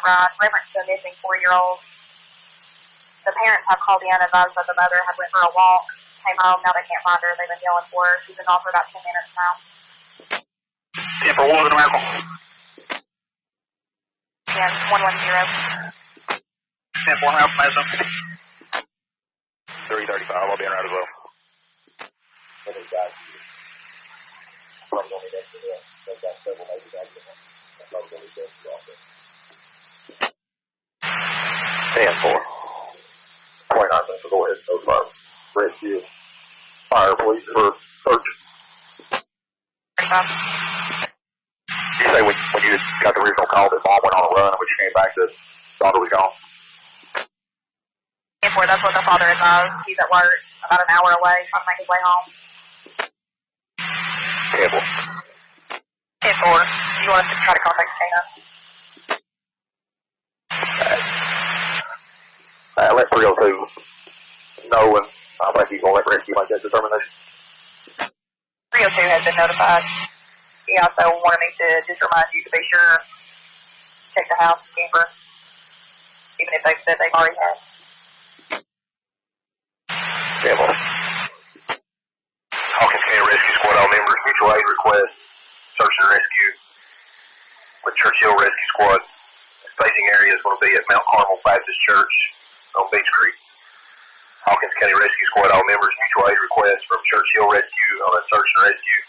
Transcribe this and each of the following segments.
reference to a missing 4-year-old. The parents have called in and advised that the mother had went for a walk, came home, now they can't find her. They've been yelling for her. She's been gone for about 10 minutes now. 10 for 1 Miracle. 110. 10 for 1 Miracle, Madison. 335, I'll be in right as well. What is that? Probably only next to them. They've got several major guys in them. That's probably only next to them. 10-4. 29 minutes, so go ahead and notify rescue. Fire police for search. You say when you got the original call that mom went on a run and when you came back, the daughter was gone? 10-4, that's what the father advised. He's at work about an hour away, trying to make his way home. 10-4. 10-4. You want us to try to contact Candace? Let 302 know, and I think he's going to let rescue make that determination. 302 has been notified. He also wanted me to just remind you to be sure, check the house, camper, even if they've said they've already had. Yeah, well. Hawkins County Rescue Squad, all members, mutual aid request, search and rescue with Churchill Rescue Squad. Staging area is going to be at Mount Carmel Baptist Church on Beach Creek. Hawkins County Rescue Squad, all members, mutual aid request from Churchill Rescue on a search and rescue.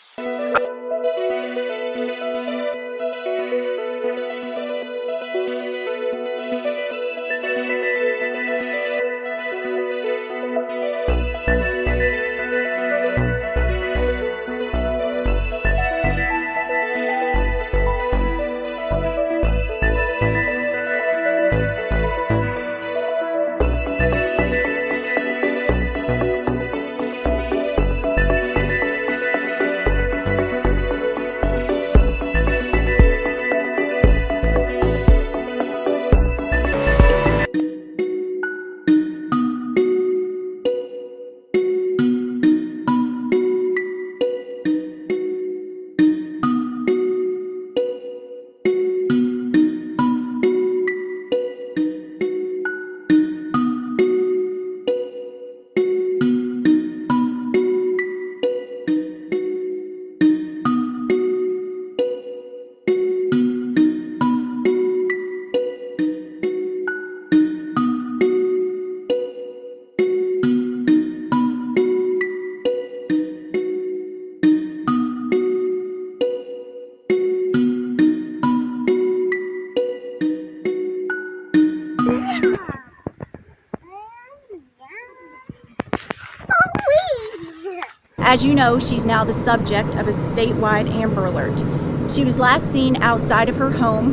As you know, she's now the subject of a statewide Amber Alert. She was last seen outside of her home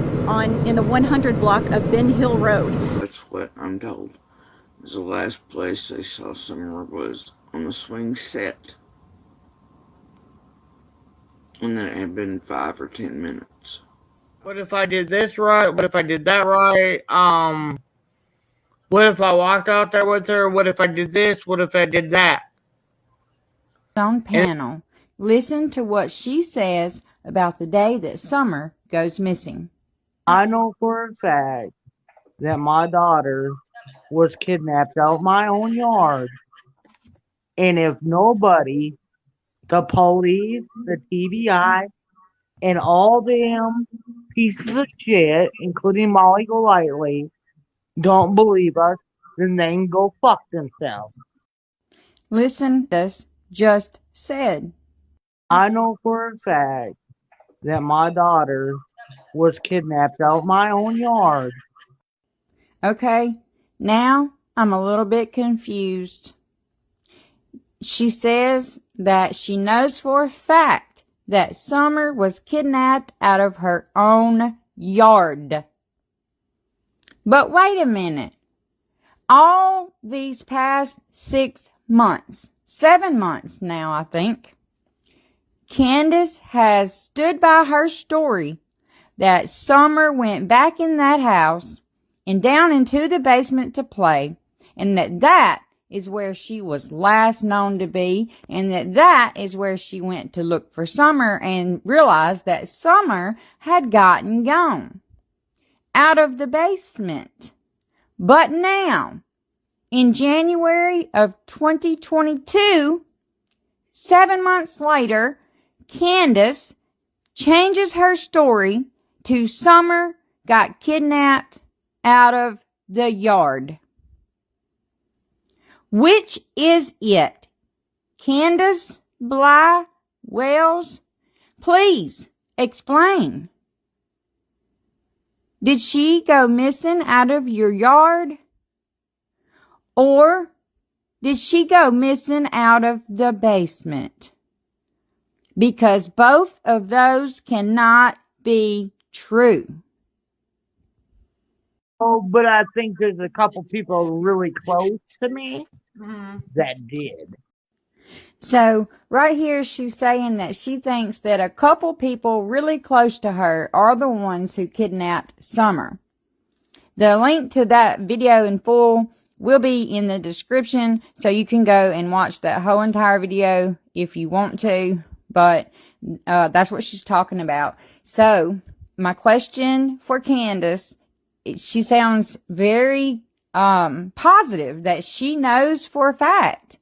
in the 100 block of Ben Hill Road. That's what I'm told. The last place they saw Summer was on the swing set. And then it had been 5 or 10 minutes. What if I did this right? What if I did that right? What if I walked out there with her? What if I did this? What if I did that? On panel, listen to what she says about the day that Summer goes missing. I know for a fact that my daughter was kidnapped out of my own yard. And if nobody, the police, the TBI, and all them pieces of shit, including Molly Golightly, don't believe us, then they can go fuck themselves. Listen, this just said. I know for a fact that my daughter was kidnapped out of my own yard. Okay, now I'm a little bit confused. She says that she knows for a fact that Summer was kidnapped out of her own yard. But wait a minute. All these past 6 months, 7 months now, I think, Candace has stood by her story that Summer went back in that house and down into the basement to play, and that is where she was last known to be, and that is where she went to look for Summer and realized that Summer had gotten gone. out of the basement. But now, in January of 2022, 7 months later, Candace changes her story to Summer got kidnapped out of the yard. Which is it? Candus Bly Wells? Please explain. Did she go missing out of your yard? Or did she go missing out of the basement? Because both of those cannot be true. Oh, but I think there's a couple people really close to me that did. So right here she's saying that she thinks that a couple people really close to her are the ones who kidnapped Summer. The link to that video in full will be in the description, so you can go and watch that whole entire video if you want to, but that's what she's talking about. So my question for Candace, she sounds very positive that she knows for a fact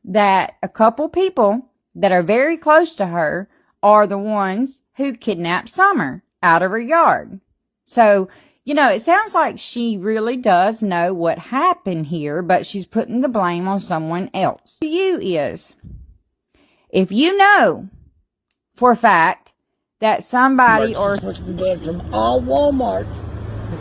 that a couple people that are very close to her are the ones who kidnapped Summer out of her yard. So, you know, it sounds like she really does know what happened here, but she's putting the blame on someone else. To you is, if you know for a fact that somebody or... She's supposed to be banned from all Walmarts.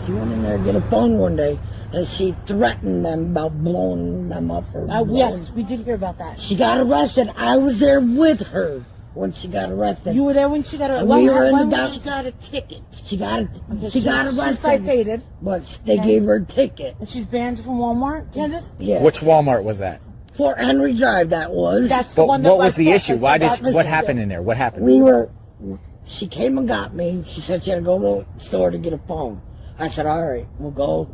She went in there to get a phone one day, and she threatened them about blowing them up. Yes, we did hear about that. She got arrested. I was there with her when she got arrested. You were there when she got arrested? We were in the when dock. she got a ticket? She got She got arrested. She's cited. But they gave her a ticket. And she's banned from Walmart, Candace? Yeah. Which Walmart was that? Fort Henry Drive, that was. That's the But one that what was the issue? Why did? Listen, What happened in there? What happened? She came and got me. She said she had to go to the store to get a phone. I said, all right, we'll go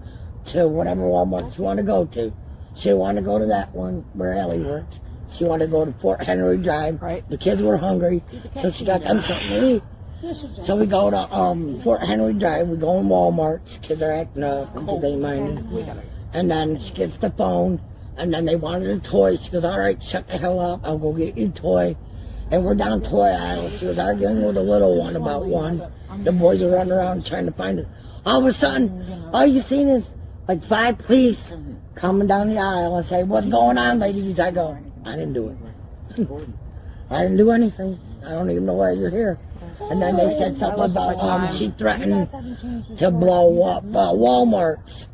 to whatever Walmart she wanted to go to. She wanted to go to that one where Ellie works. She wanted to go to Fort Henry Drive. Right. The kids were hungry, so she got them something to eat. So we go to Fort Henry Drive. We go in Walmart. Kids are acting up because they minded. And then she gets the phone, and then they wanted a toy. She goes, all right, shut the hell up. I'll go get you a toy. And we're down toy aisle. She was arguing with a little one about one. The boys are running around trying to find it. All of a sudden, all you seen is like 5 police coming down the aisle and say, what's going on, ladies? I go, I didn't do it. I didn't do anything. I don't even know why you're here. And then they said something about she threatened to blow up Walmarts.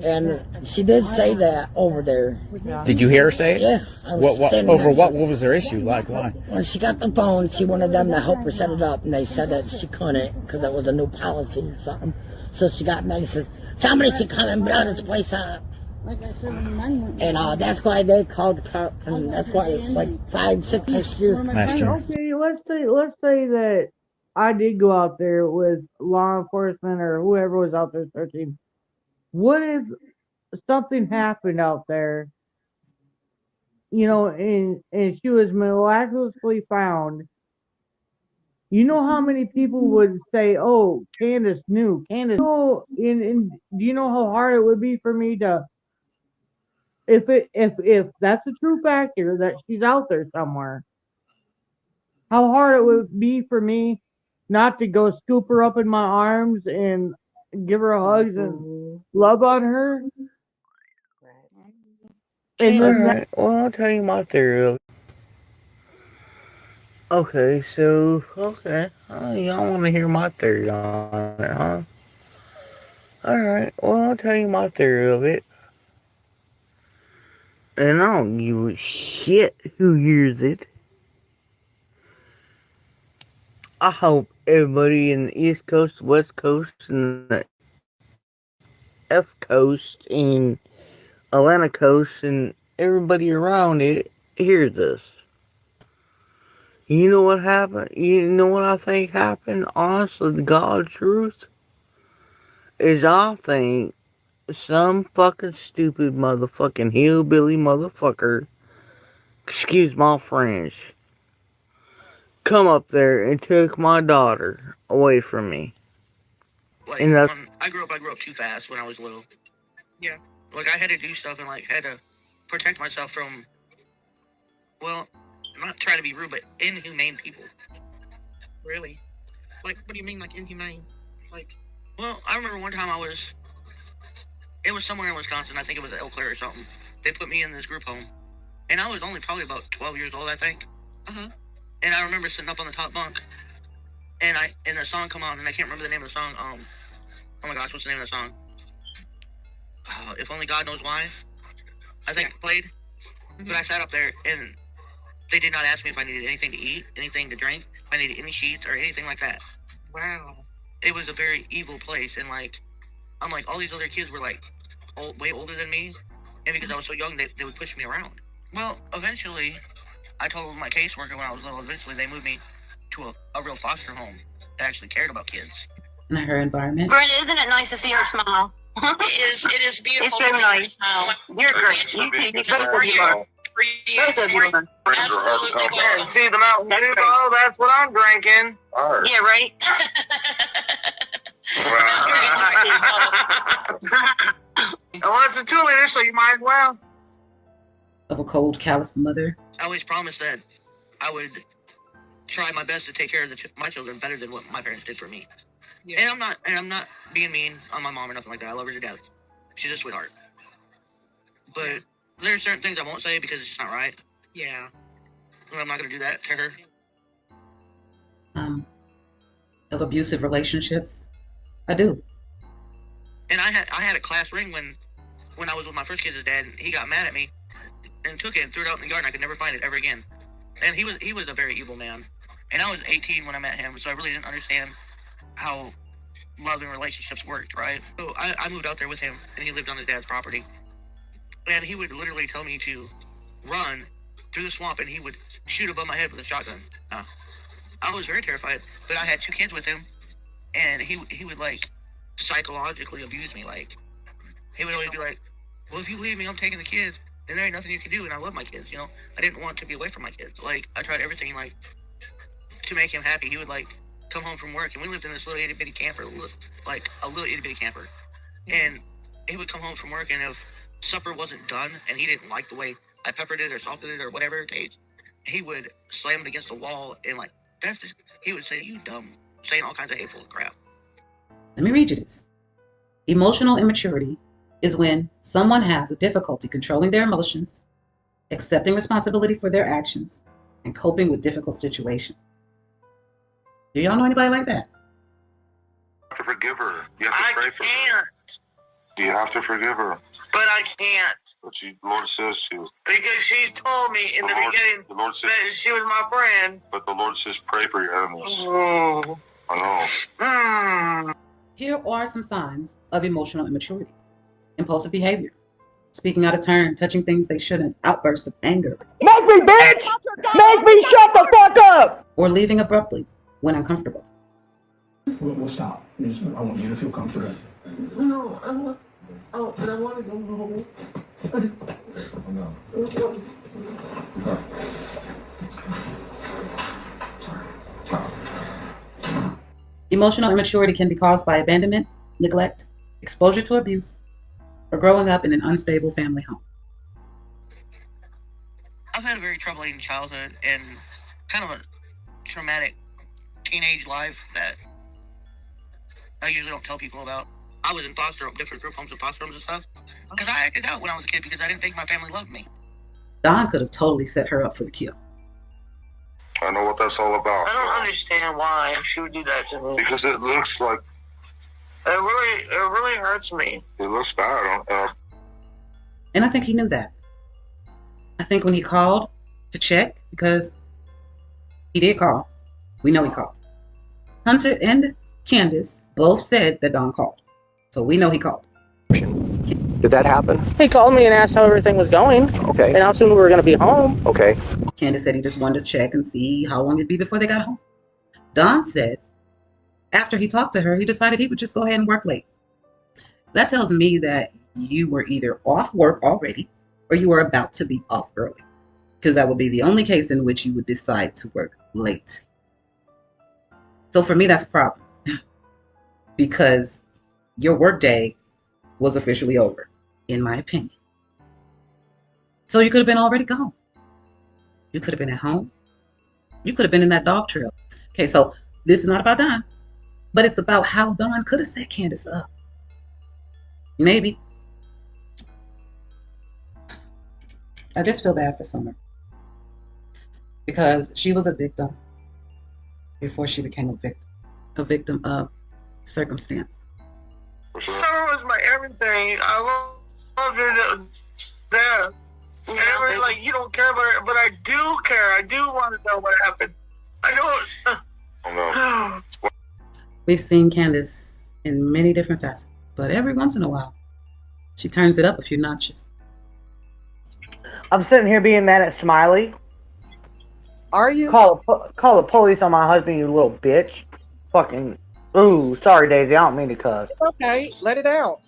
And she did say that over there. Did you hear her say it? Yeah. What was their issue? Like, why? When she got the phone, she wanted them to help her set it up, and they said that she couldn't because it was a new policy or something. So she got mad and says, somebody should come and blow this place up. And that's why they called the cops, and that's why it's like 5, 6 next year. Okay, let's say that I did go out there with law enforcement or whoever was out there searching. What if something happened out there, you know, and she was miraculously found? You know how many people would say, oh, Candace knew. Candace knew. And do you know how hard it would be for me to, if that's a true factor that she's out there somewhere, how hard it would be for me not to go scoop her up in my arms and give her hugs and love on her. And then well, I'll tell you my theory. Okay, so y'all want to hear my theory on it, huh? Alright, well, I'll tell you my theory of it. And I don't give a shit who hears it. I hope everybody in the East Coast, West Coast, and the F Coast, and Atlantic Coast, and everybody around it hears this. You know what happened? You know what I think happened? Honestly, the God's truth is I think some fucking stupid motherfucking hillbilly motherfucker, excuse my French, come up there and took my daughter away from me. Like, In the I grew up too fast when I was little. Yeah. Like, I had to do stuff and, like, had to protect myself from, well, I'm not trying to be rude, but inhumane people. Really? Like, what do you mean, like, inhumane? Like, well, I remember one time it was somewhere in Wisconsin, I think it was Eau Claire or something. They put me in this group home, and I was only probably about 12 years old, I think. Uh-huh. And I remember sitting up on the top bunk, and the song come on, and I can't remember the name of the song. Oh my gosh, what's the name of the song? If Only God Knows Why, I think it played. Mm-hmm. But I sat up there, and they did not ask me if I needed anything to eat, anything to drink, if I needed any sheets or anything like that. Wow. It was a very evil place, and like, I'm like, all these other kids were like way older than me, and because I was so young, they would push me around. Well, eventually, I told my caseworker when I was little, eventually they moved me to a real foster home that actually cared about kids. In her environment. Brenda, isn't it nice to see her smile? It is beautiful. It's very nice. You're great. You both of you are. Both of you are. Absolutely. Yeah, see the Mountain Dew? Oh, that's what I'm drinking. Yeah, right? Well, it's a 2-liter, so you might as well. Of a cold, callous mother. I always promised that I would try my best to take care of my children better than what my parents did for me. Yeah. And I'm not being mean on my mom or nothing like that. I love her to death. She's a sweetheart. But there are certain things I won't say because it's just not right. Yeah. And I'm not going to do that to her. Of abusive relationships. I do. And I had a class ring when I was with my first kid's dad, and he got mad at me and took it and threw it out in the garden. I could never find it ever again. And he was a very evil man. And I was 18 when I met him, so I really didn't understand how love and relationships worked, right? So I moved out there with him, and he lived on his dad's property. And he would literally tell me to run through the swamp, and he would shoot above my head with a shotgun. I was very terrified, but I had 2 kids with him, and he would, like, psychologically abuse me. Like, he would always be like, well, if you leave me, I'm taking the kids, and there ain't nothing you can do, and I love my kids, you know? I didn't want to be away from my kids. Like, I tried everything, like, to make him happy. He would, like, come home from work, and we lived in this little itty-bitty camper, like, a little itty-bitty camper. And he would come home from work, and if supper wasn't done, and he didn't like the way I peppered it or salted it or whatever it tastes, he would slam it against the wall, and, like, he would say, you dumb, saying all kinds of hateful crap. Let me read you this. Emotional immaturity is when someone has a difficulty controlling their emotions, accepting responsibility for their actions, and coping with difficult situations. Do y'all know anybody like that? You have to forgive her. You have to pray for her. I can't. You have to forgive her. But I can't. But the Lord says to. Because she's told me in the beginning the Lord says, that she was my friend. But the Lord says pray for your enemies. Oh. I know. Here are some signs of emotional immaturity. Impulsive behavior. Speaking out of turn, touching things they shouldn't, outburst of anger. Make me, bitch! Make me shut the fuck up! Or leaving abruptly when uncomfortable. We'll stop. I want you to feel comfortable. No, I want to go home. No. Emotional immaturity can be caused by abandonment, neglect, exposure to abuse, or growing up in an unstable family home. I've had a very troubling childhood and kind of a traumatic teenage life that I usually don't tell people about. I was in different group homes and foster homes and stuff, because I acted out when I was a kid because I didn't think my family loved me. Don could have totally set her up for the kill. I know what that's all about. I don't understand why she would do that to me. Because it looks like... It really hurts me. It looks bad. And I think he knew that. I think when he called to check, because he did call. We know he called. Hunter and Candace both said that Don called. So we know he called. Did that happen? He called me and asked how everything was going. Okay. And how soon we were going to be home. Okay. Candace said he just wanted to check and see how long it'd be before they got home. Don said after he talked to her, he decided he would just go ahead and work late. That tells me that you were either off work already or you were about to be off early, because that would be the only case in which you would decide to work late. So for me, that's a problem. because your workday was officially over, in my opinion. So you could have been already gone. You could have been at home. You could have been in that dog trail. Okay, so this is not about Don, but it's about how Don could have set Candace up. Maybe. I just feel bad for Summer because she was a victim before she became a victim of circumstance. Summer was my everything. I loved her to death. And everyone's like, you don't care about her, but I do care. I do want to know what happened. I know. Oh, no. We've seen Candace in many different facets, but every once in a while, she turns it up a few notches. I'm sitting here being mad at Smiley. Are you? Call the police on my husband, you little bitch. Fucking. Ooh, sorry, Daisy. I don't mean to cuss. Okay, let it out.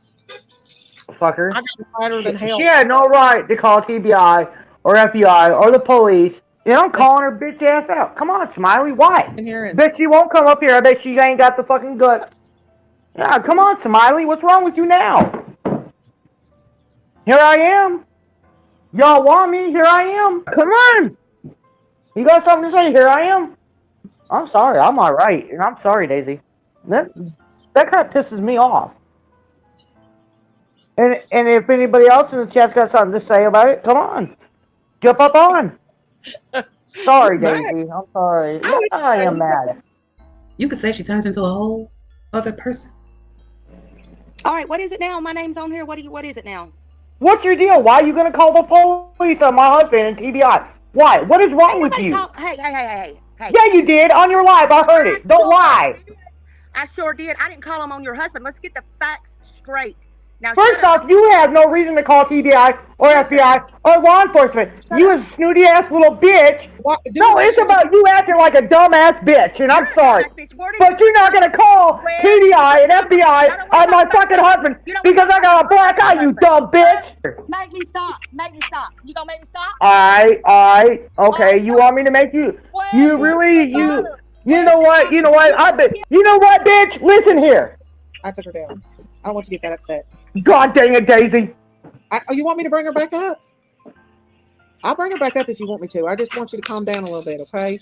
Fucker. I got madder than hell. She had no right to call TBI or FBI or the police. You know, I'm calling her bitch ass out. Come on, Smiley. Why? Bet she won't come up here. I bet she ain't got the fucking guts. Yeah, come on, Smiley. What's wrong with you now? Here I am. Y'all want me? Here I am. Come on. You got something to say? Here I am. I'm sorry. I'm alright. And I'm sorry, Daisy. That kind of pisses me off. And if anybody else in the chat's got something to say about it, come on. Jump up on. Sorry, Daisy. I'm sorry. I am mad. You could say she turns into a whole other person. All right, what is it now? My name's on here. What is it now? What's your deal? Why are you going to call the police on my husband and TBI? Why? What is wrong with you? Hey. Yeah, you did. On your live. I heard it. Don't lie. I sure did. I didn't call him on your husband. Let's get the facts straight. Now, first off, you have no reason to call TBI or FBI or law enforcement. You a snooty ass little bitch. No, it's about you acting like a dumbass bitch, and I'm sorry. But you're not gonna call TBI and FBI on my fucking husband because I got a black eye, you dumb bitch. Make me stop. You gonna make me stop? Alright. Okay, you want me to make you? You really, you know what? I bet. You know what, bitch? Listen here. I took her down. I don't want you to get that upset. God dang it, Daisy. You want me to bring her back up? I'll bring her back up if you want me to. I just want you to calm down a little bit, okay?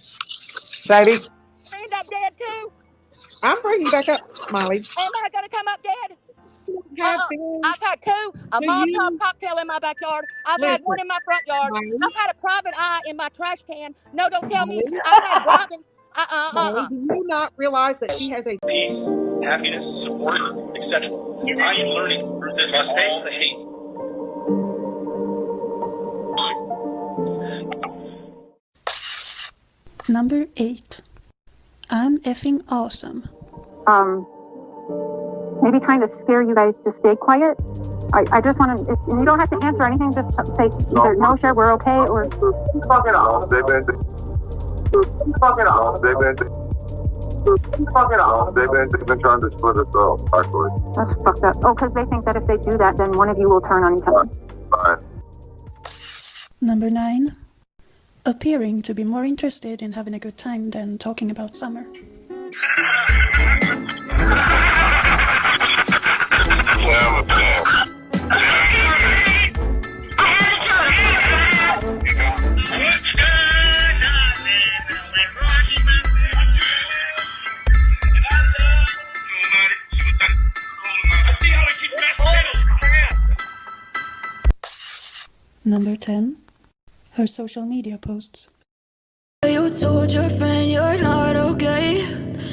Baby. End up dead too? I'm bringing you back up, Smiley. Am I going to come up dead? I've had two. A Molotov cocktail in my backyard. I've had one in my front yard. I've had a private eye in my trash can. No, don't tell me. I've had Robin. Do you not realize that she has a peace, happiness, support, etc. I am learning through this all the hate. Number 8. I'm effing awesome. Maybe kind of scare you guys to stay quiet. I just want to, you don't have to answer anything, just say either no, sure, we're okay, or... Fuck it off. Fuck it off. They've been trying to split us up, actually. That's fucked up. Oh, because they think that if they do that, then one of you will turn on each other. Fine. Number 9. Appearing to be more interested in having a good time than talking about summer. Number 10. Her social media posts. You told your friend you're not okay,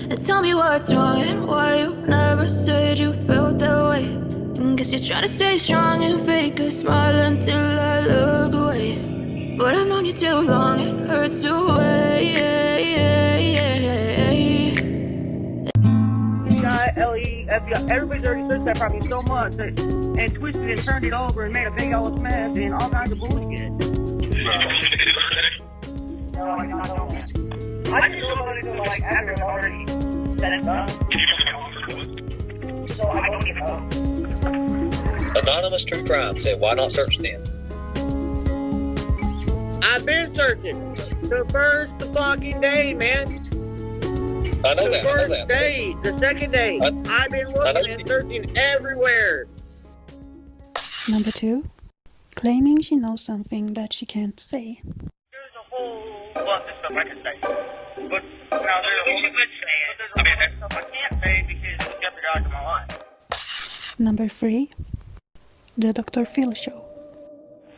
and tell me what's wrong and why you never said you felt that way. And guess you're trying to stay strong and fake a smile until I look away. But I've known you too long, it hurts to wait. FBI, everybody's already searched that property so much and twisted and turned it over and made a big old mess and all kinds of bullshit. I just don't want to go like after it's already set it up. So I don't know. Anonymous True Crime said, why not search then? I've been searching the first fucking day, man. I know The that. I know first that. day, the second day, I've been looking and searching everywhere. Number 2. Claiming she knows something that she can't say. There's a whole bunch of stuff I can say. But now there's a whole bunch of stuff I can't say because it's jeopardizing my life. Number 3. The Dr. Phil Show.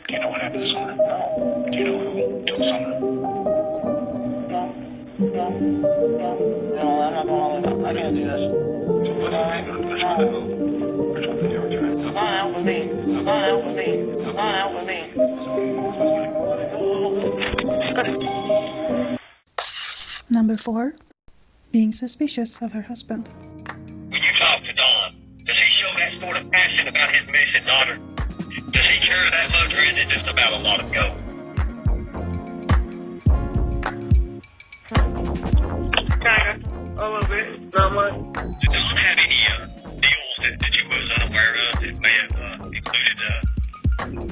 Do you know what happened this summer? No. Do you know who took Summer? No, I'm not going to I can't do this. Which one did you ever try? Come on out with me. Come on out with me. Come on out with me. Number 4. Being suspicious of her husband. When you talk to Don, does he show that sort of passion about his missing daughter? Does he carry that much, or is it just about a lot of gold? Kinda. A little bit. Not much. Did Don have any deals that you was unaware of that may have included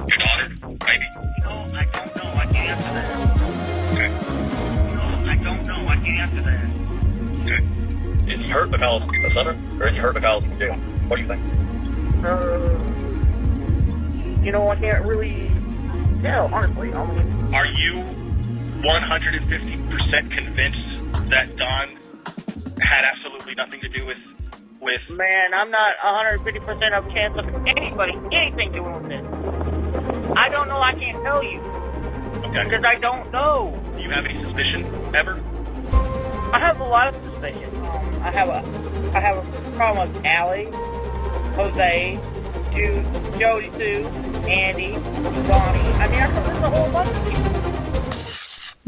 your daughter, maybe? No, I don't know. I can't answer that. Okay. No, I don't know. I can't answer that. Okay. Is he hurt because of the Summer, or is he hurt because of jail? What do you think? You know, I can't really tell, honestly. I mean, Are you 150% convinced that Don had absolutely nothing to do with man, I'm not 150% of chance of anything doing with this. I don't know. I can't tell you. Okay. Because I don't know. Do you have any suspicion ever? I have a lot of suspicion. I have a problem with Allie, Jose, Jody Sue, Andy, Bonnie. I mean, I can list a whole bunch of people.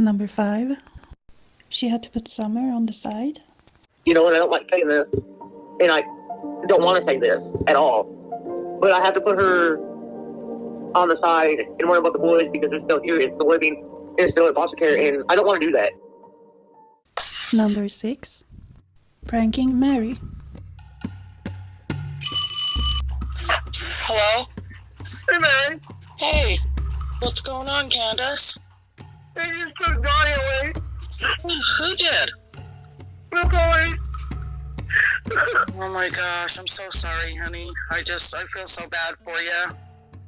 Number 5. She had to put Summer on the side. You know, and I don't like saying this, and I don't want to say this at all, but I have to put her on the side and worry about the boys because they're still here, it's still living, and it's still in foster care, and I don't want to do that. Number 6. Pranking Mary. Hello? Hey, Mary. Hey, what's going on, Candace? They just took Donnie away. Who did? Look away. Oh my gosh, I'm so sorry, honey. I feel so bad for you.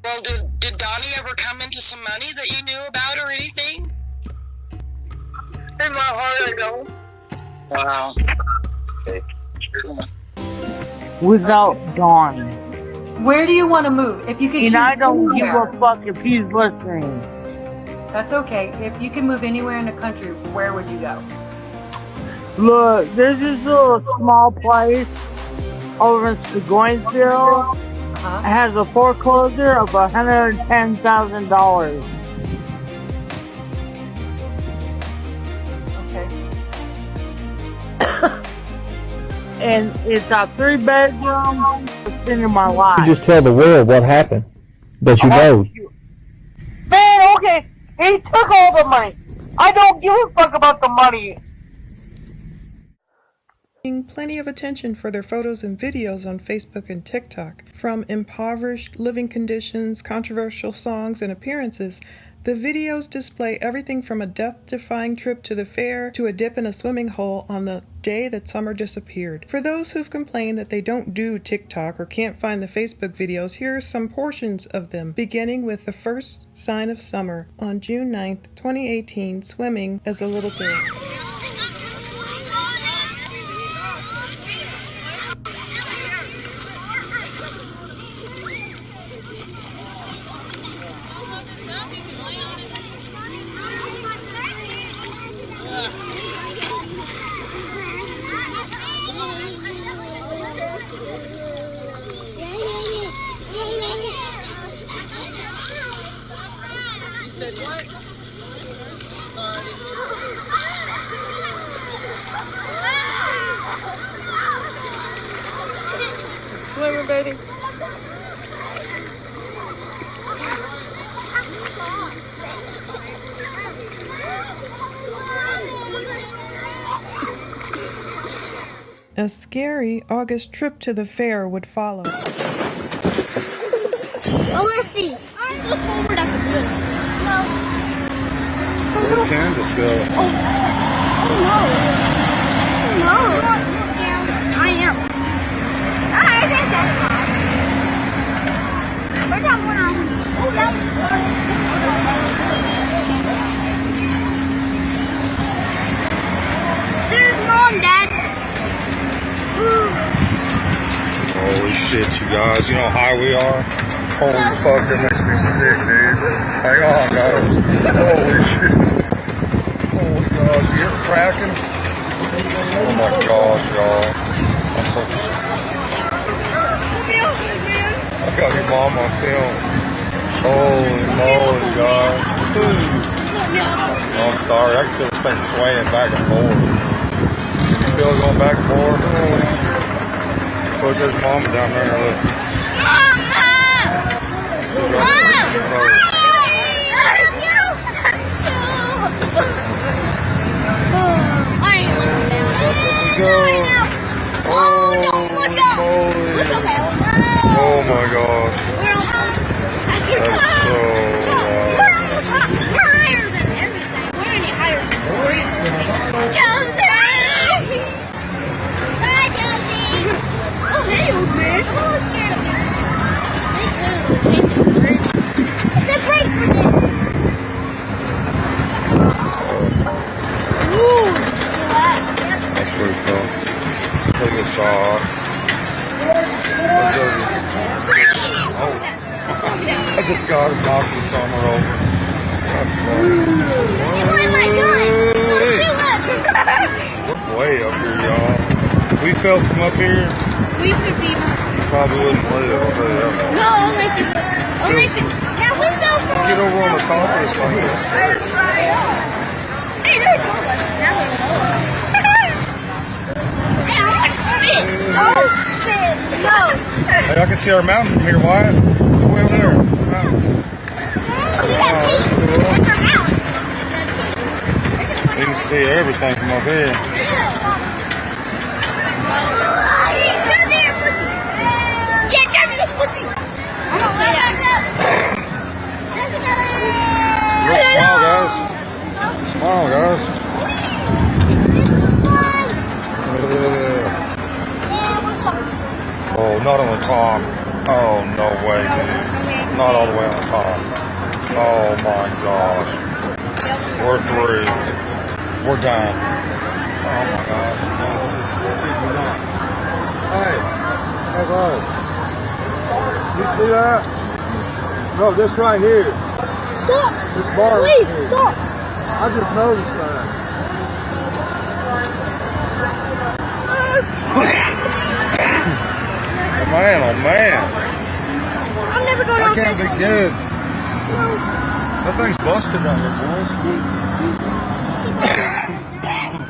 Well, did Donnie ever come into some money that you knew about or anything? In my heart, I don't. Wow. Without Dawn. Where do you want to move? If you could And choose I don't give anywhere. a fuck if he's listening. That's okay. If you can move anywhere in the country, where would you go? Look, there's this little small place over in Seguinsville. It has a foreclosure of $110,000. Okay. And it's a 3-bedroom. It's in my life. You just tell the world what happened that you know. Man, okay. He took all the money. I don't give a fuck about the money. Plenty of attention for their photos and videos on Facebook and TikTok. From impoverished living conditions, controversial songs, and appearances, the videos display everything from a death-defying trip to the fair to a dip in a swimming hole on the day that Summer disappeared. For those who've complained that they don't do TikTok or can't find the Facebook videos, here are some portions of them, beginning with the first sign of Summer on June 9th, 2018, swimming as a little girl. Swimming, baby. A scary August trip to the fair would follow. Oh, let's see. I just look forward at the bridge. No. Where'd Candace go? Oh no. No. I am. Alright, that's fine. Where's that one on? Oh, that was There's Mom, Dad. Holy shit, you guys. You know how high we are? Holy fuck, that makes me sick, dude. Hang on, guys. Holy shit. Holy gosh, you hear it cracking? Oh my gosh, y'all. I'm so... I got your mom on film. Holy moly, guys. Oh, I'm sorry. I can feel this thing swaying back and forth. Can you feel it going back and forth? Look, there's mama down there. Look. I ain't looking down. Oh my gosh. That is so You're higher than everything. We're any higher than the trees. Bye, Josie. Oh, hey, old man. I'm a little scared of you. Me too. The brakes were dead. Ooh. That's pretty cool. Take a shot. Oh. I just got him knocking somewhere over. That's funny. What am I doing? We're way up here, y'all. If we fell from up here, We could be. we probably wouldn't live. I'll tell you that. No, only if yeah, we fell from. Get over on the top of this thing. Hey, there's one. Now there's more. Hey, I want to spin. Oh, spin. No. Hey, I can see our mountain from here, Wyatt. Way over there. Mountain. Oh, that's cool. That's our mountain. You can see everything from up here. Look, smile, guys. Smile, guys. Oh, not on the top. Oh, no way, dude. Not all the way on the top. Oh, my gosh. We're through. We're done. Oh, my gosh. Hey, hey, guys. You see that? No, this right here. Stop! This bar. Please right stop! I just noticed that. Oh man, oh man. I'm never going That on can't this be one. good. That thing's busted right there, boy.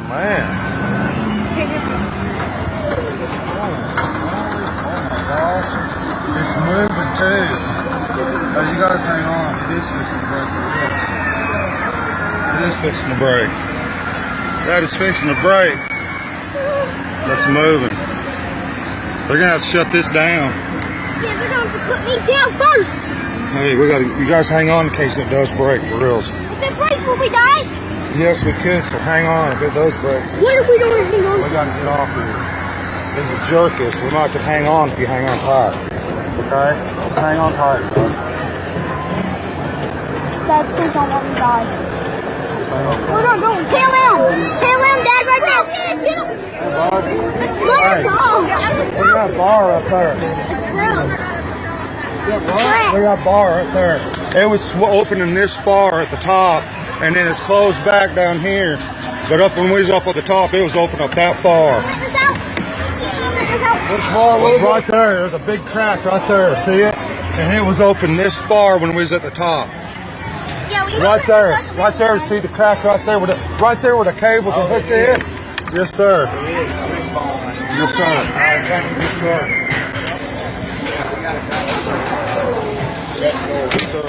Man. Oh my gosh. It's moving too. Oh, you guys hang on. It is fixing to break. It is fixing to break. That is fixing to break. That's moving. They're gonna have to shut this down. Yeah, they're going to put me down first. Hey, you guys hang on in case it does break, for reals. If it breaks, will we die? Yes, we could, so hang on if it does break. What if we don't hang on? We gotta get off here. If you jerk it, we might could hang on if you hang on tight. Okay? Hang on tight, guys. Dad, please don't let me die. Hang on. No, no, no. Tail him! Tail him, Dad, right now! Get him! Let him go! We got a bar up there. We got a bar up there. It was opening this far at the top, and then it's closed back down here. But up when we was up at the top, it was open up that far. Which bar was it? Right there. There's a big crack right there. See it? And it was open this far when we was at the top. Right there. Right there. See the crack right there? Right there where the cables are hooked in? Yes, sir. Yes, sir. Yes, sir. Yes, sir.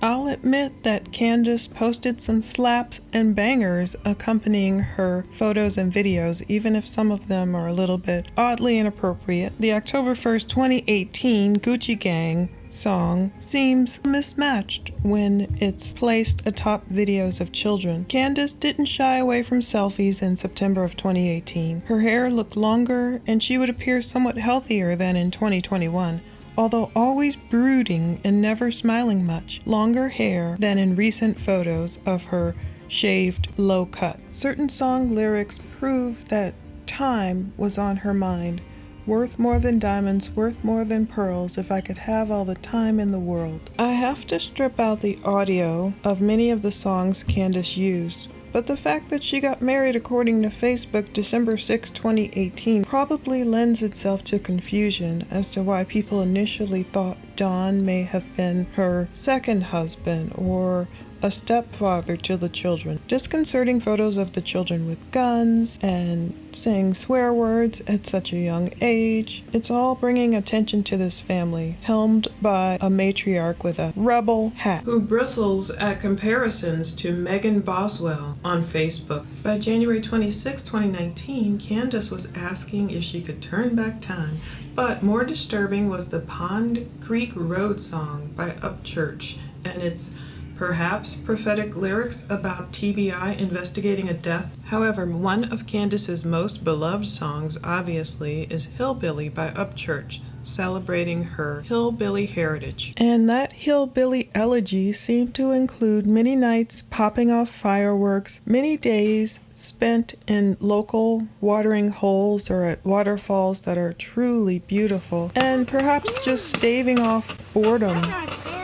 I'll admit that Candace posted some slaps and bangers accompanying her photos and videos, even if some of them are a little bit oddly inappropriate. The October 1st, 2018 Gucci Gang song seems mismatched when it's placed atop videos of children. Candace didn't shy away from selfies in September of 2018. Her hair looked longer and she would appear somewhat healthier than in 2021. Although always brooding and never smiling much, longer hair than in recent photos of her shaved low cut. Certain song lyrics prove that time was on her mind. Worth more than diamonds, worth more than pearls, if I could have all the time in the world. I have to strip out the audio of many of the songs Candace used, but the fact that she got married according to Facebook December 6, 2018 probably lends itself to confusion as to why people initially thought Don may have been her second husband or a stepfather to the children. Disconcerting photos of the children with guns and saying swear words at such a young age. It's all bringing attention to this family, helmed by a matriarch with a rebel hat who bristles at comparisons to Megan Boswell on Facebook. By January 26, 2019, Candace was asking if she could turn back time, but more disturbing was the Pond Creek Road song by Upchurch and its perhaps prophetic lyrics about TBI investigating a death. However, one of Candace's most beloved songs, obviously, is Hillbilly by Upchurch, celebrating her hillbilly heritage. And that hillbilly elegy seemed to include many nights popping off fireworks, many days spent in local watering holes or at waterfalls that are truly beautiful, and perhaps just staving off boredom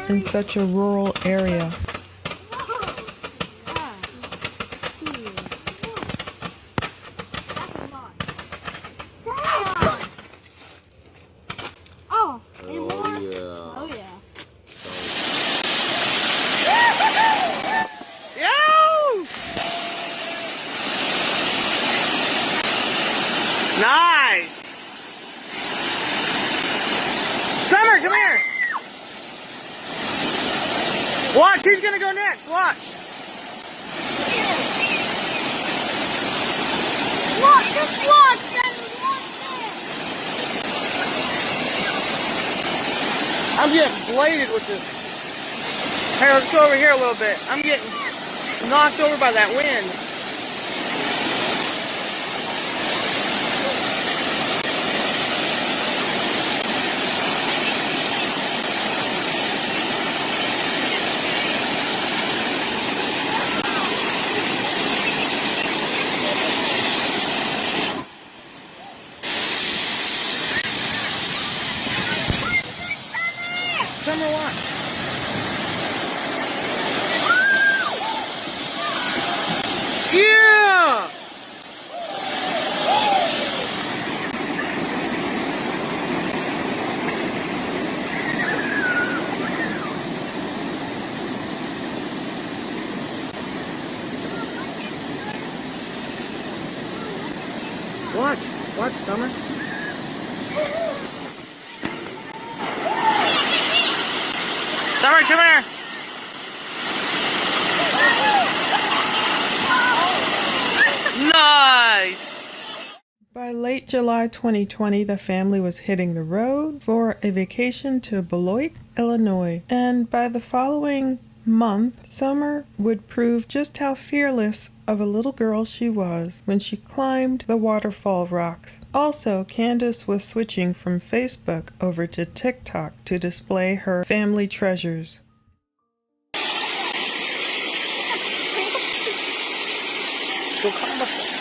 in such a rural area. Nice! Summer, come here! Watch, who's gonna go next? Watch! Look, just watch! I'm getting bladed with this. Hey, let's go over here a little bit. I'm getting knocked over by that wind. Summer, watch. Yeah! Watch, Summer. Summer, come here. Nice. By late July 2020, the family was hitting the road for a vacation to Beloit, Illinois. And by the following month, Summer would prove just how fearless of a little girl she was when she climbed the waterfall rocks. Also, Candace was switching from Facebook over to TikTok to display her family treasures. Go climb up there.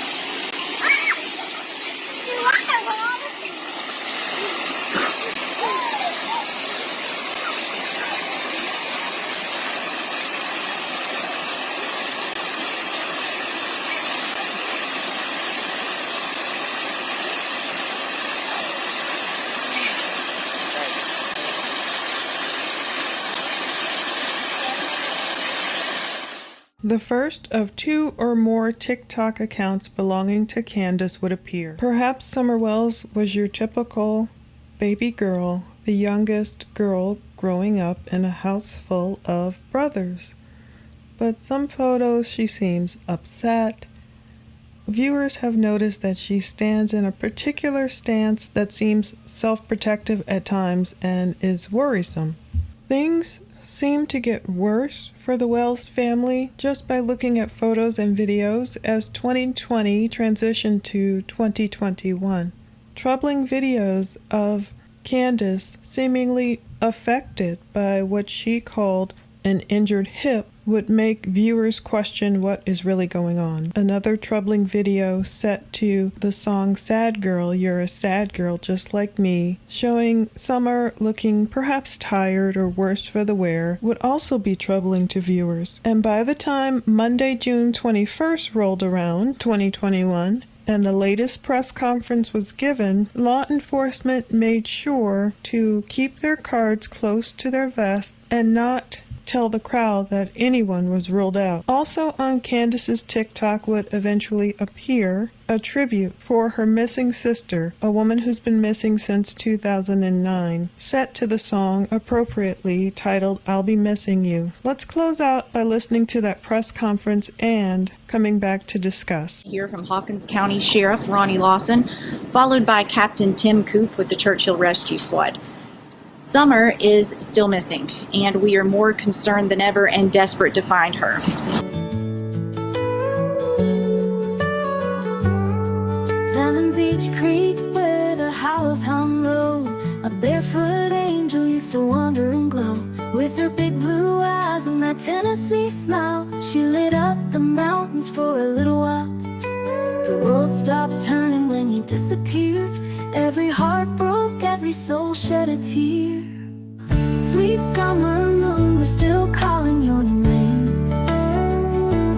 The first of 2 or more TikTok accounts belonging to Candace would appear. Perhaps Summer Wells was your typical baby girl, the youngest girl growing up in a house full of brothers. But some photos she seems upset. Viewers have noticed that she stands in a particular stance that seems self-protective at times and is worrisome. Things seem to get worse for the Wells family just by looking at photos and videos as 2020 transitioned to 2021. Troubling videos of Candace seemingly affected by what she called an injured hip would make viewers question what is really going on. Another troubling video set to the song Sad Girl, You're a Sad Girl Just Like Me, showing Summer looking perhaps tired or worse for the wear, would also be troubling to viewers. And by the time Monday, June 21st rolled around, 2021, and the latest press conference was given, law enforcement made sure to keep their cards close to their vest and not tell the crowd that anyone was ruled out. Also on Candace's TikTok would eventually appear a tribute for her missing sister, a woman who's been missing since 2009, set to the song appropriately titled I'll Be Missing You. Let's close out by listening to that press conference and coming back to discuss. Here from Hawkins County Sheriff Ronnie Lawson, followed by Captain Tim Coop with the Churchill Rescue Squad. Summer is still missing, and we are more concerned than ever and desperate to find her. Down in Beach Creek where the house hung low, a barefoot angel used to wander and glow. With her big blue eyes and that Tennessee smile, she lit up the mountains for a little while. The world stopped turning when you disappeared. Every heart broke, every soul shed a tear. Sweet summer moon, we're still calling your name.